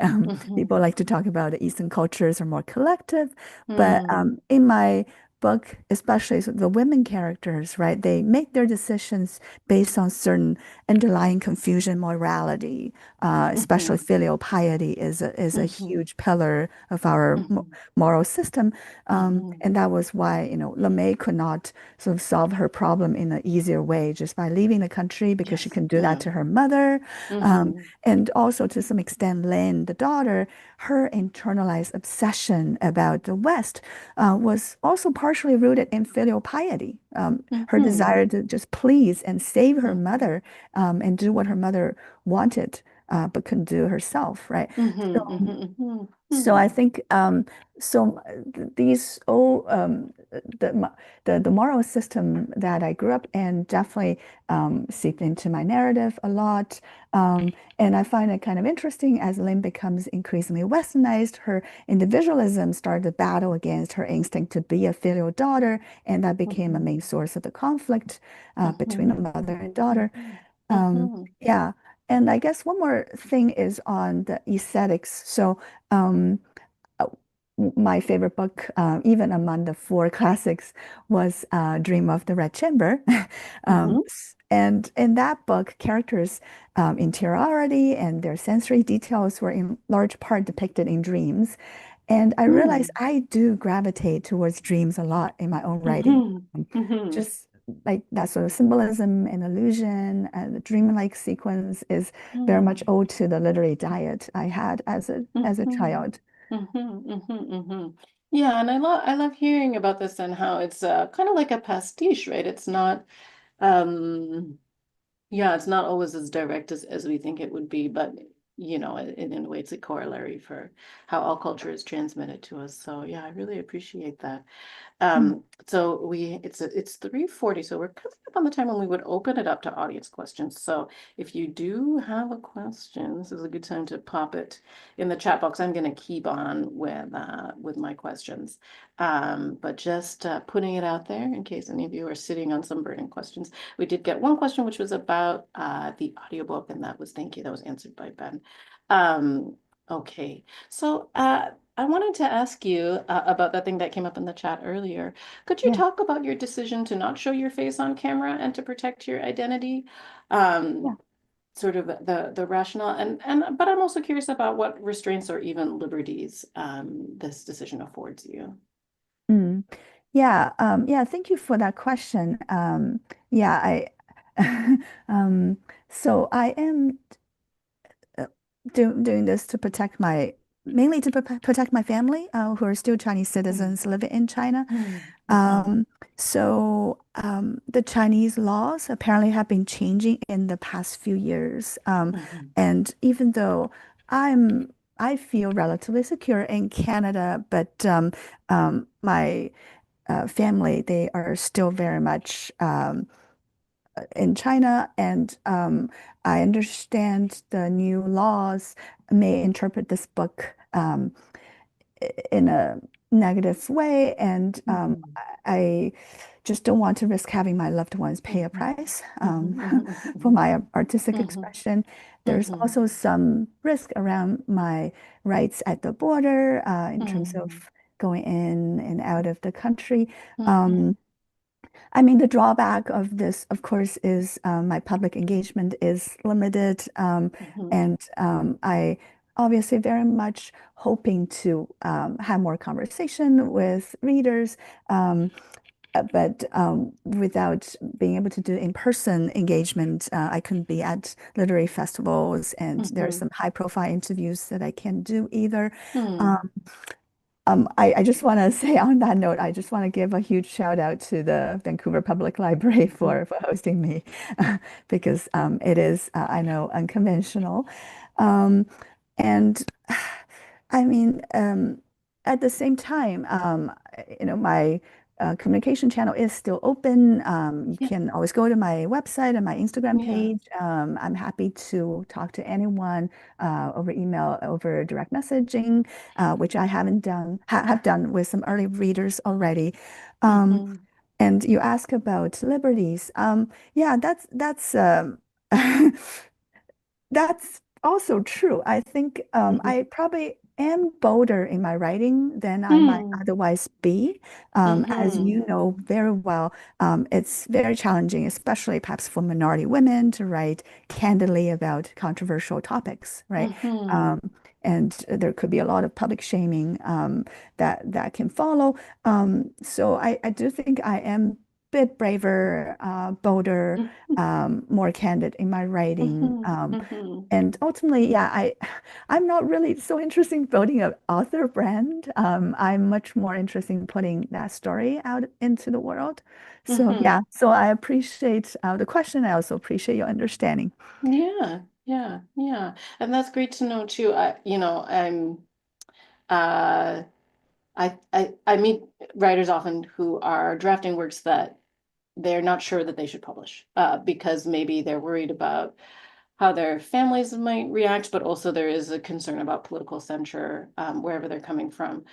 Hmm. people like to talk about the Eastern cultures are more collective. But Hmm. in my book, especially the women characters, right, they make their decisions based on certain underlying confusion, morality, especially Hmm. filial piety is a Hmm. huge pillar of our Hmm. moral system. Hmm. And that was why, LeMay could not sort of solve her problem in an easier way just by leaving the country because she Yes. can do that Yeah. to her mother. Hmm. And also to some extent, Lynn, the daughter, her internalized obsession about the West was also partially rooted in filial piety. Her Hmm. desire to just please and save her Hmm. mother and do what her mother wanted, but couldn't do herself, right? Hmm. So, Hmm. so I Hmm. think these all the moral system that I grew up in definitely seeped into my narrative a lot, and I find it kind of interesting as Lynn becomes increasingly westernized. Her individualism started to battle against her instinct to be a filial daughter, and that became a Hmm. main source of the conflict between a Hmm. mother and daughter. Hmm. Yeah. And I guess one more thing is on the aesthetics. So, um, uh, my favorite book, even among the four classics, was Dream of the Red Chamber. Hmm. And in that book, characters' interiority and their sensory details were in large part depicted in dreams. And I realized Hmm. I do gravitate towards dreams a lot in my own writing. Hmm. Um, Hmm. Just like that sort of symbolism and illusion, and the dreamlike sequence is very much Hmm. owed to the literary diet I had as a Hmm. child. Hmm. Yeah, and I love hearing about this and how it's kind of like a pastiche, right? It's not um yeah, it's not always as direct as we think it would be, but in a way, it's a corollary for how all culture is transmitted to us. So yeah, I really appreciate that. Mm. So it's 3:40, so we're coming up on the time when we would open it up to audience questions. So if you do have a question, this is a good time to pop it in the chat box. I'm going to keep on with my questions, but just putting it out there in case any of you are sitting on some burning questions. We did get one question, which was about the audiobook, and that was thank you. That was answered by Ben. Okay, so I wanted to ask you about that thing that came up in the chat earlier. Could you Yeah, talk about your decision to not show your face on camera and to protect your identity? yeah. Um, Sort of the rationale, and but I'm also curious about what restraints or even liberties this decision affords you. Mm. Yeah, thank you for that question. Yeah, um, so I am uh, doing this to protect mainly to protect my family, who are still Chinese Mm, citizens living in China. mm, mhm, Um, the Chinese laws apparently have been changing in the past few years. mhm, And even though I feel relatively secure in Canada, but my family, they are still very much in China, and I understand the new laws may interpret this book in a negative way, and mhm, I just don't want to risk having my loved ones pay a mhm, price mhm, for mhm, my artistic mhm, expression. There's mhm, also some risk around my rights at the border in terms mhm, of going in and out of the country. mhm, Um, I mean, the drawback of this, of course, is my public engagement is limited, mhm, and I obviously very much hoping to have more conversation with readers, but without being able to do in-person engagement, I couldn't be at literary festivals, and there are mhm, some high-profile interviews that I can't do either. mhm, Um, I just want to say on that note, I just want to give a huge shout out to the Vancouver Public Library mhm, for hosting me because it is, I know, unconventional. Um, and I mean, at the same time, my communication channel is still open. You yeah, can always go to my website and my Instagram yeah, page. I'm happy to talk to anyone over email, over direct messaging, which I haven't done, have done with some early readers already. Um, mhm, and you ask about liberties. Yeah, that's That's also true. I think mhm, I probably am bolder in my writing than I might mhm, otherwise be. As mhm, you know very well, it's very challenging, especially perhaps for minority women, to write candidly about controversial topics, right? mhm, Um, and there could be a lot of public shaming that can follow. So I do think I am a bit braver, bolder, mhm, more candid in my writing. mhm, mhm, And ultimately, yeah, I'm not really so interested in building an author brand. I'm much more interested in putting that story out into the world. So mhm. yeah, so I appreciate the question. I also appreciate your understanding. Yeah, yeah, yeah. And that's great to know too. Uh I meet writers often who are drafting works that they're not sure that they should publish because maybe they're worried about how their families might react, but also there is a concern about political censure wherever they're coming from.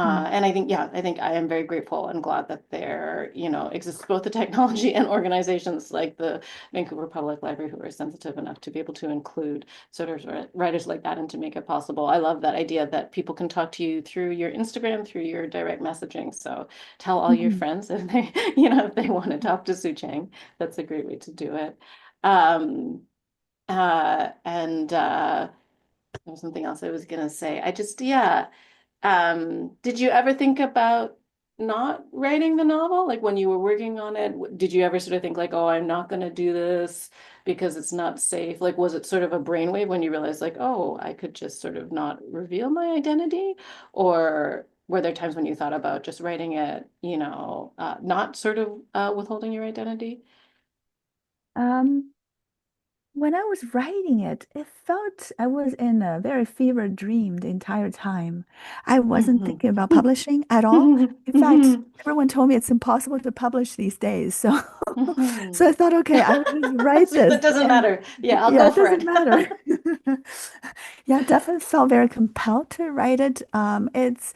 Mm, And I think, yeah, I think I am very grateful and glad that there, exists both the technology and organizations like the Vancouver Public Library who are sensitive enough to be able to include sort of writers like that and to make it possible. I love that idea that people can talk to you through your Instagram, through your direct messaging. So tell all your mhm, friends if they, if they want to talk to Su Chang. That's a great way to do it. Um, and there was something else I was gonna say. Yeah. Did you ever think about not writing the novel? Like when you were working on it, did you ever sort of think like, oh, I'm not gonna do this because it's not safe? Like, was it sort of a brainwave when you realized like, oh, I could just sort of not reveal my identity? Or were there times when you thought about just writing it, not sort of withholding your identity? Um, when I was writing it, it felt I was in a very fever dream the entire time. I wasn't Mhm. thinking about publishing at all. In fact, Mhm. everyone told me it's impossible to publish these days. So, Mhm. so I thought, okay, I would just write So this, it doesn't and matter. Yeah, I'll yeah, go it for doesn't it. matter. Yeah, definitely felt very compelled to write it. It's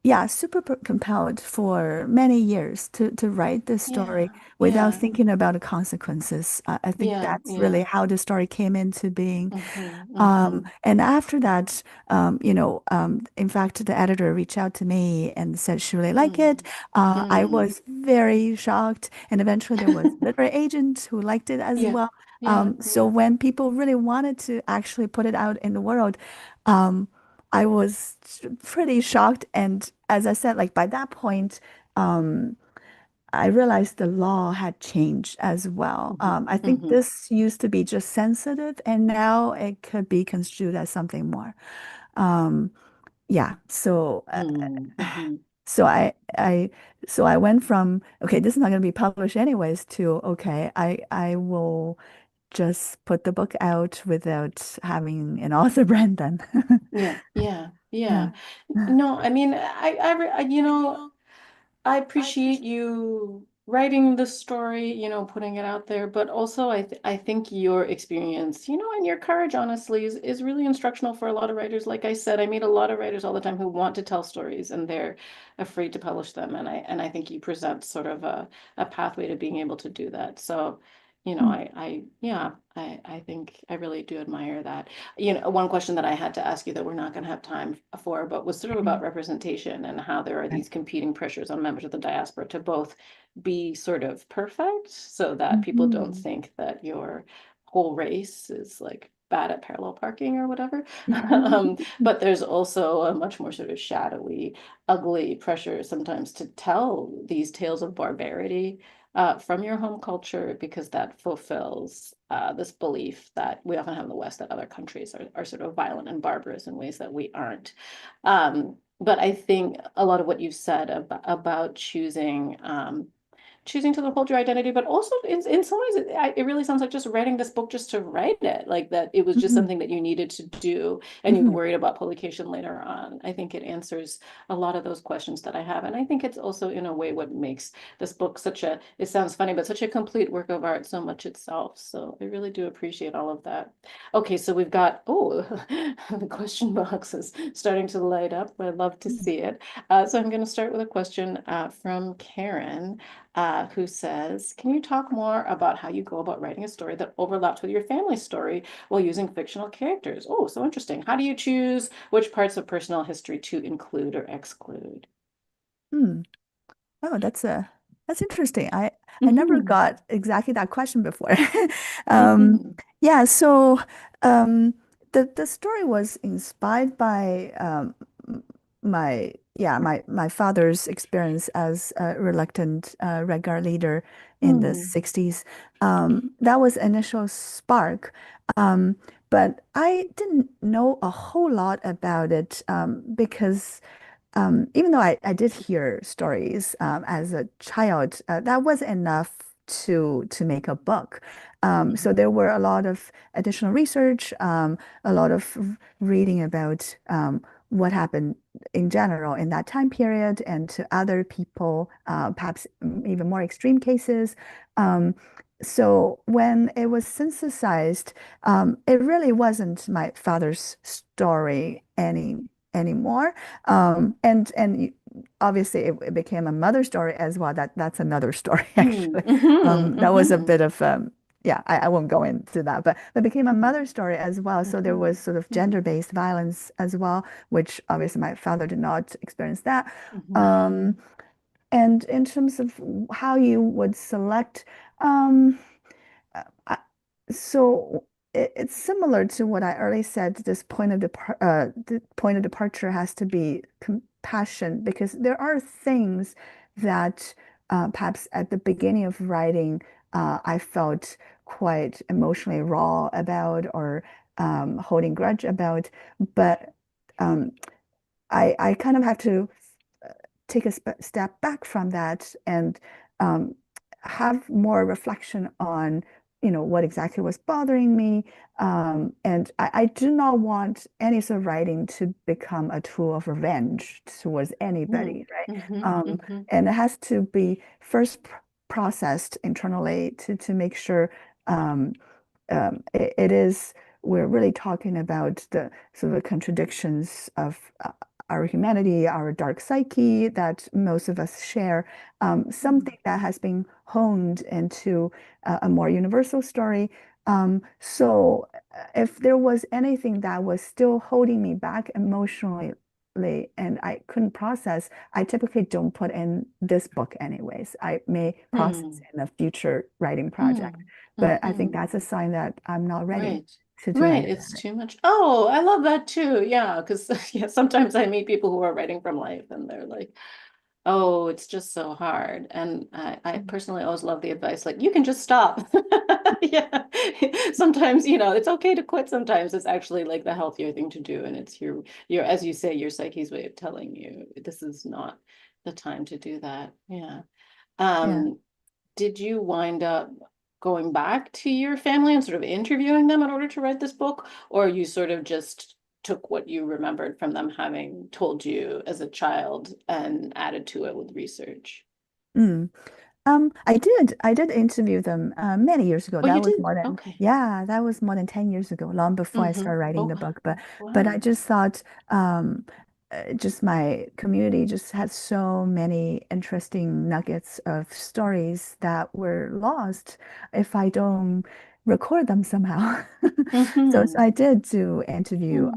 yeah, super compelled for many years to write this story Yeah, without yeah, thinking about the consequences. I think yeah, that's really yeah. how the story came into being. Mhm, mhm, And after that, in fact, the editor reached out to me and said she really liked it. mm, I mm. was very shocked, and eventually there was a literary agent who liked it as Yeah, well. yeah, So yeah. when people really wanted to actually put it out in the world, um, I was pretty shocked. And as I said, like by that point, um, I realized the law had changed as well. Mhm, I think mhm, this used to be just sensitive, and now it could be construed as something more. Um, yeah. mm, mhm. So I, so I went from okay, this is not going to be published anyways to okay, I will just put the book out without having an author brand then. Yeah, yeah, yeah. Yeah. No, I mean, I appreciate you writing the story, putting it out there, but also I think your experience, and your courage, honestly, is really instructional for a lot of writers. Like I said, I meet a lot of writers all the time who want to tell stories and they're afraid to publish them. And I think you present sort of a pathway to being able to do that. So, Mm, I think I really do admire that. One question that I had to ask you that we're not going to have time for, but was sort of okay. about representation and how there are Right. these competing pressures on members of the diaspora to both be sort of perfect so that people don't Mhm. think that your whole race is like bad at parallel parking or whatever. But there's also a much more sort of shadowy, ugly pressure sometimes to tell these tales of barbarity from your home culture because that fulfills this belief that we often have in the West that other countries are sort of violent and barbarous in ways that we aren't. But I think a lot of what you've said about choosing to uphold your identity, but also in some ways, it really sounds like just writing this book just to write it, like that it was just Mhm. something that you needed to do and you Mhm. worried about publication later on. I think it answers a lot of those questions that I have. And I think it's also, in a way, what makes this book it sounds funny, but such a complete work of art so much itself. So I really do appreciate all of that. Okay, so we've got, the question box is starting to light up. I love to see it. So I'm going to start with a question from Karen who says, can you talk more about how you go about writing a story that overlaps with your family story while using fictional characters? Oh, so interesting. How do you choose which parts of personal history to include or exclude? Hmm. Oh, that's interesting. I never Mhm. got exactly that question before. Um, yeah, so the story was inspired by m- my father's experience as a reluctant Red Guard leader in the Mhm. 60s. That was initial spark. Um, but I didn't know a whole lot about it because even though I did hear stories as a child, that was enough to make a book. So there were a lot of additional research, a lot of reading about what happened in general in that time period and to other people, perhaps even more extreme cases. Um, so when it was synthesized, it really wasn't my father's story anymore. And obviously it became a mother story as well. That's another story Mhm. actually. Mhm. That was a Mhm. bit of yeah, I won't go into that, but it became a Mhm. mother story as well. So there Mhm. was sort of Mhm. gender-based violence as well, which obviously my father did not experience that. Mhm. Um, and in terms of how you would select, um, I- so it's similar to what I earlier said. This the point of departure has to be compassion because there are things that perhaps at the beginning of writing I felt quite emotionally raw about or holding grudge about, but um, I kind of have to take a step back from that and um, have more reflection on what exactly was bothering me. And I do not want any sort of writing to become a tool of revenge towards Mm, anybody, right? mhm, Um, mhm, and it has to be first processed internally to make sure um, it is, we're really talking about the sort of contradictions of our humanity, our dark psyche that most of us share, mm, something that has been honed into a more universal story. So if there was anything that was still holding me back emotionally, and I couldn't process, I typically don't put in this book anyways. I may process mm, in a future writing project. mm, But I think mhm. that's a sign that I'm not ready Right. to do Right. anything It's on it. too much. Oh, I love that too. Yeah. Because yeah, sometimes I meet people who are writing from life and they're like, oh, it's just so hard. And I Mm. personally always love the advice, like, you can just stop. Yeah. Sometimes, it's okay to quit. Sometimes it's actually like the healthier thing to do. And it's as you say, your psyche's way of telling you this is not the time to do that. Yeah. Yeah. Um, did you wind up going back to your family and sort of interviewing them in order to write this book, or you sort of just took what you remembered from them having told you as a child and added to it with research? Mm. I did interview them many years ago. Oh, you That was did? more than, Okay. yeah, that was more than 10 years ago, long before I Mm-hmm. started writing Oh, the book. But I wow. just thought, just my community just had so many interesting nuggets of stories that were lost if I don't record them somehow. So Mm-hmm. I did do interview,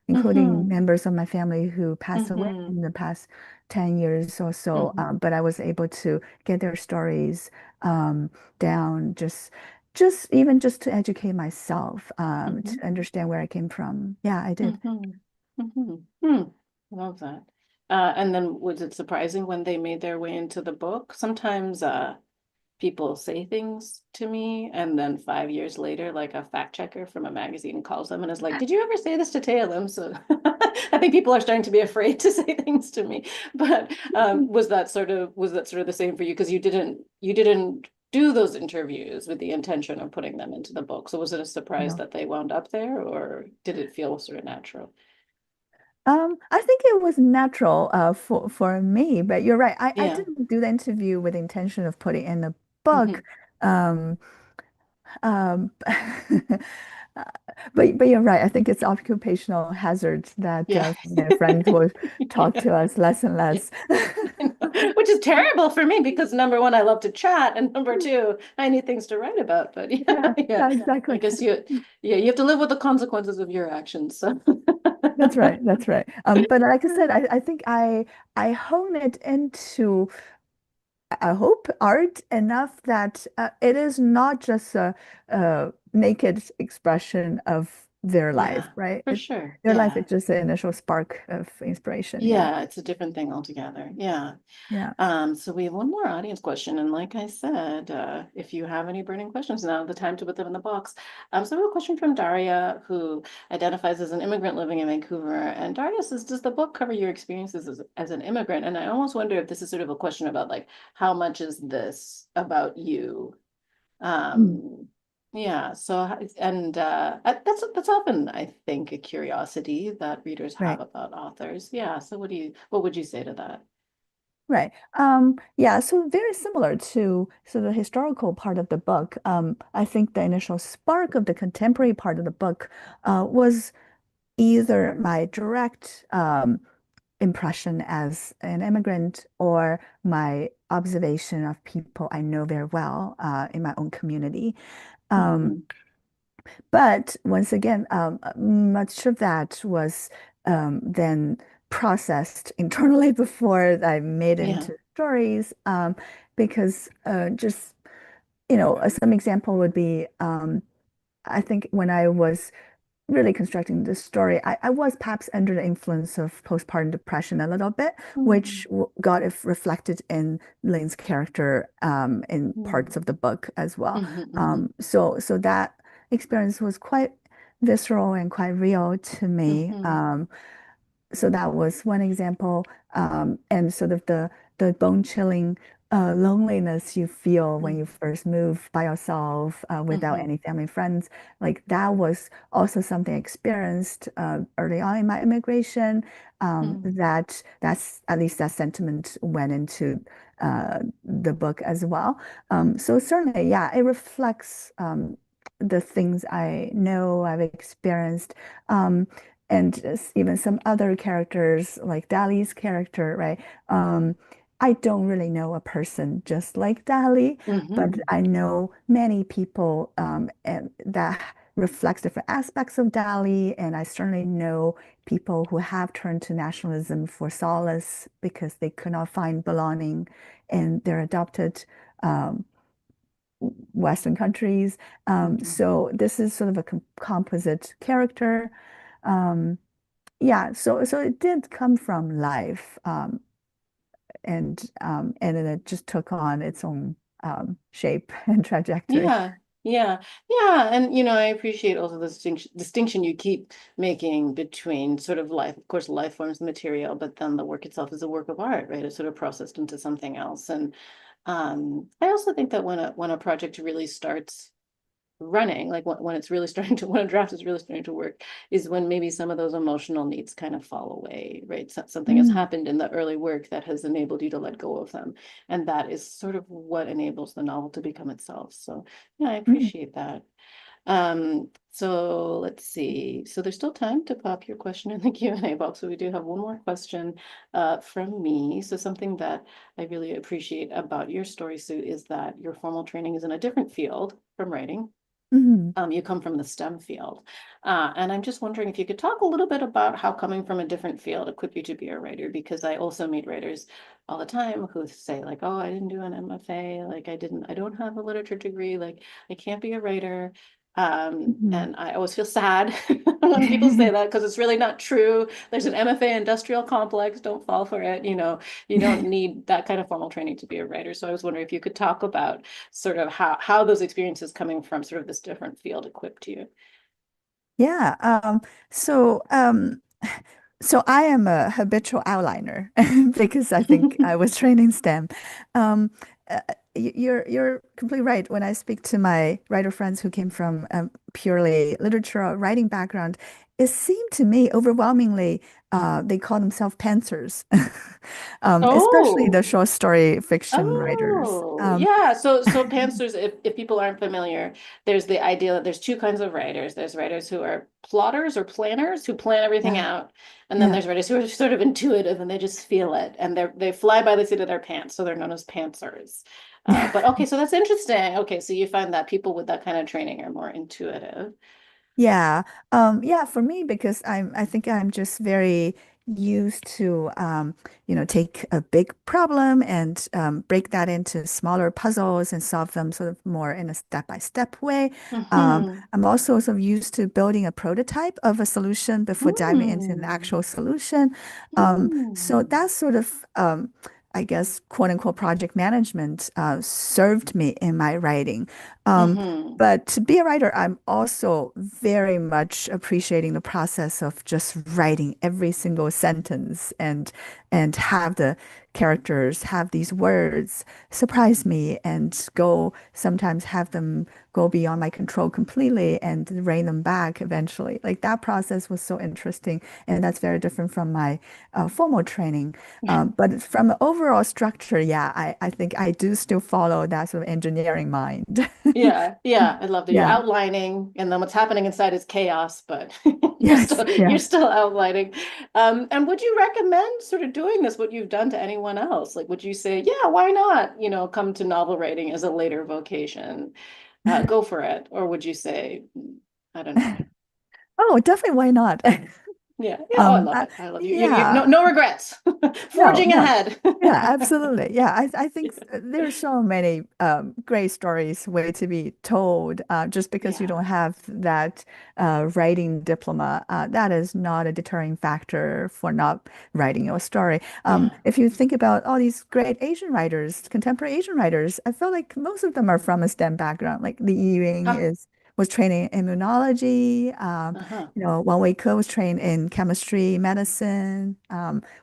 including Mm-hmm. members of my family who passed away Mm-hmm. in the past 10 years or so. Mm-hmm. But I was able to get their stories um, down, just even just to educate myself, Mm-hmm. to understand where I came from. Yeah, I did. Mm-hmm. Mm-hmm. Hmm. Love that. And then was it surprising when they made their way into the book? Sometimes people say things to me, and then 5 years later, like a fact checker from a magazine calls them and is like, "Did you ever say this to Thea Lim?" So I think people are starting to be afraid to say things to me. But was that sort of the same for you? Because you didn't do those interviews with the intention of putting them into the book. So was it a surprise No. that they wound up there, or did it feel sort of natural? I think it was natural for me, but you're right. I Yeah. didn't do the interview with the intention of putting in the Hmm. book. Um, Um, uh, but you're right. I think it's occupational hazard that Yeah. their friends will talk Yeah. to us less and Yeah. less. Which is terrible for me because number one, I love to chat, and number two, I need things to write about. But yeah, Yeah, yeah, yeah, I exactly. guess yeah, you have to live with the consequences of your actions. So. That's right. That's right. But like I said, I think I hone it into, I hope, art enough that it is not just a naked expression of their life, Yeah, right? for sure. Their life is Yeah. just the initial spark of inspiration. Yeah. Yeah, it's a different thing altogether. Yeah. Yeah. So we have one more audience question, and like I said, if you have any burning questions, now the time to put them in the box. So we have a question from Daria, who identifies as an immigrant living in Vancouver, and Daria says, "Does the book cover your experiences as an immigrant?" And I almost wonder if this is sort of a question about like, how much is this about you? Mm. Um, yeah. So and that's often, I think, a curiosity that readers have Right. about authors. Yeah. So what would you say to that? Right. Yeah, so very similar to the historical part of the book. I think the initial spark of the contemporary part of the book was either my direct impression as an immigrant or my observation of people I know very well in my own community. Um, Mhm. but once again, much of that was then processed internally before I made it Yeah. into stories. Because just, some example would be I think when I was really constructing this story, I was perhaps under the influence of postpartum depression a little bit, which Mhm. got reflected in Lane's character in parts Mhm. of the book as well. Mhm. Mhm. So that experience was quite visceral and quite real to me. Mhm. So that was one example, and sort of the bone chilling loneliness you feel when Mm, you first move by yourself without mhm, any family friends. Like that was also something I experienced early on in my immigration. mm, That's at least that sentiment went into the book as well. So certainly, yeah, it reflects the things I know I've experienced. Um, and even some other characters like Dali's character, right? I don't really know a person just like Dali, but mhm. I know many people and that reflects different aspects of Dali, and I certainly know people who have turned to nationalism for solace because they could not find belonging in their adopted um, Western countries. Mhm. So this is sort of a composite character. Um, yeah, so it did come from life. And then it just took on its own shape and trajectory. Yeah, yeah, yeah. And I appreciate also the distinction you keep making between sort of life. Of course, life forms the material, but then the work itself is a work of art, right? It's sort of processed into something else. And I also think that when a project really starts running, like when it's really starting to when a draft is really starting to work, is when maybe some of those emotional needs kind of fall away, right? Something has Mm, happened in the early work that has enabled you to let go of them, and that is sort of what enables the novel to become itself. So yeah, I mm, appreciate that. So let's see. So there's still time to pop your question in the Q&A box. So we do have one more question from me. So something that I really appreciate about your story, Sue, is that your formal training is in a different field from writing. mm, You come from the STEM field. And I'm just wondering if you could talk a little bit about how coming from a different field equipped you to be a writer, because I also meet writers all the time who say like, oh, I didn't do an MFA, like I don't have a literature degree, like I can't be a writer. mm. And I always feel sad when people say that because it's really not true. There's an MFA industrial complex, don't fall for it. You don't need that kind of formal training to be a writer. So I was wondering if you could talk about sort of how those experiences coming from sort of this different field equipped you. Yeah. So so I am a habitual outliner because I think I was trained in STEM. Um, uh, you're completely right. When I speak to my writer friends who came from purely literature or writing background, it seemed to me overwhelmingly they call themselves pantsers, especially the Oh, short story fiction writers. oh, yeah. So pantsers, if people aren't familiar, there's the idea that there's two kinds of writers. There's writers who are plotters or planners who plan everything Yeah, out. And then yeah. there's writers who are sort of intuitive and they just feel it and they fly by the seat of their pants. So they're known as pantsers. But okay, so that's interesting. Okay, so you find that people with that kind of training are more intuitive. Yeah. Yeah, for me, because I think I'm just very used to take a big problem and break that into smaller puzzles and solve them sort of more in a step-by-step way. Hmm. I'm also sort of used to building a prototype of a solution before diving into an Mm. actual solution. So Mm. that sort of I guess, quote unquote, project management served me in my writing. Um, Hmm. but to be a writer, I'm also very much appreciating the process of just writing every single sentence and have the characters have these words surprise me and go sometimes have them go beyond my control completely and rein them back eventually. Like that process was so interesting, and that's very different from my formal training. But from the overall structure, yeah, I think I do still follow that sort of engineering mind. Yeah, yeah, I love that you're Yeah. outlining, and then what's happening inside is chaos, but Yes. you're Yeah. still outlining. And would you recommend sort of doing this, what you've done to anyone else? Like, would you say, yeah, why not, come to novel writing as a later vocation? Go for it. Or would you say, I don't know. Oh, definitely. Why not? Yeah, yeah. Oh, I love it. I love you. No, Yeah. no regrets. No, Forging no. ahead. Yeah, absolutely. Yeah, I think there are so many great stories wait to be told. Just because you Yeah. don't have that writing diploma, that is not a deterring factor for not writing your story. Yeah. If you think about all these great Asian writers, contemporary Asian writers, I feel like most of them are from a STEM background. Like Li Ying Ah, is was trained in immunology. Uh-huh. Wan Wei Ke was trained in chemistry, medicine.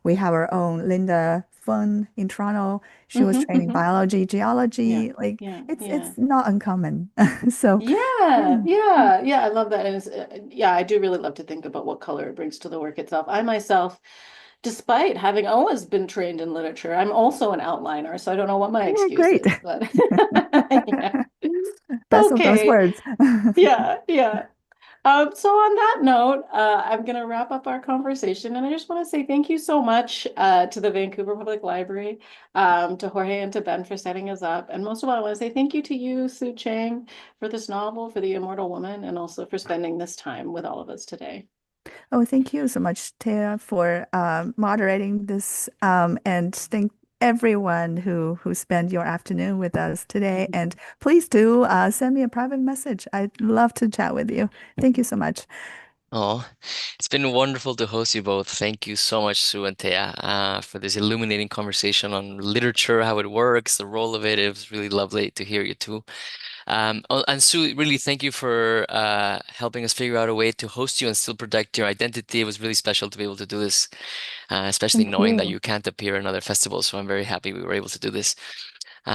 We have our own Linda Feng in Toronto. She was trained in Hmm. biology, Yeah, geology. Like yeah, yeah. it's not uncommon. So Yeah, yeah. yeah, yeah. I love that. And yeah, I do really love to think about what color it brings to the work itself. I myself, despite having always been trained in literature, I'm also an outliner, so I don't know what my Oh, excuse great. is, but yeah. Best of those Okay. words. Yeah, yeah. So on that note, I'm going to wrap up our conversation, and I just want to say thank you so much to the Vancouver Public Library, to Jorge and to Ben for setting us up, and most of all, I want to say thank you to you, Su Chang, for this novel, for The Immortal Woman, and also for spending this time with all of us today. Oh, thank you so much, Thea, for moderating this, and thank everyone who spent your afternoon with us today. And please do send me a private message. I'd love to chat with you. Thank you so much. Oh, it's been wonderful to host you both. Thank you so much, Sue and Thea, for this illuminating conversation on literature, how it works, the role of it. It was really lovely to hear you too. Oh, and Sue, really thank you for helping us figure out a way to host you and still protect your identity. It was really special to be able to do this, especially Thank knowing that you. you can't appear in other festivals. So I'm very happy we were able to do this.